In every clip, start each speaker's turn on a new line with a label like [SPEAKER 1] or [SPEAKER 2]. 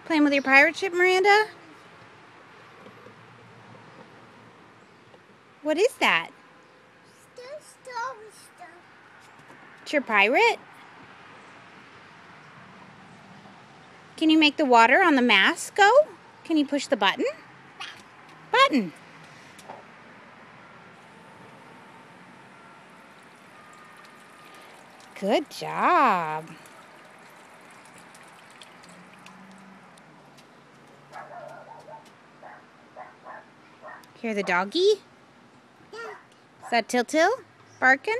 [SPEAKER 1] Playing with your pirate ship, Miranda? What is that? It's your pirate? Can you make the water on the mast go? Can you push the button? Button. Good job. Hear the doggy? Is that Til barking?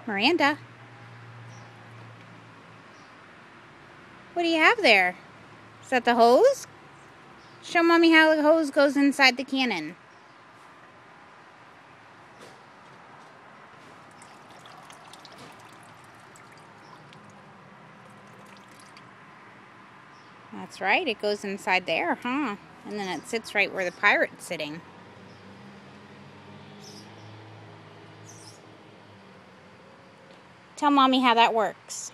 [SPEAKER 1] Miranda? What do you have there? Is that the hose? Show Mommy how the hose goes inside the cannon. That's right, it goes inside there, huh? And then it sits right where the pirate's sitting. Tell Mommy how that works.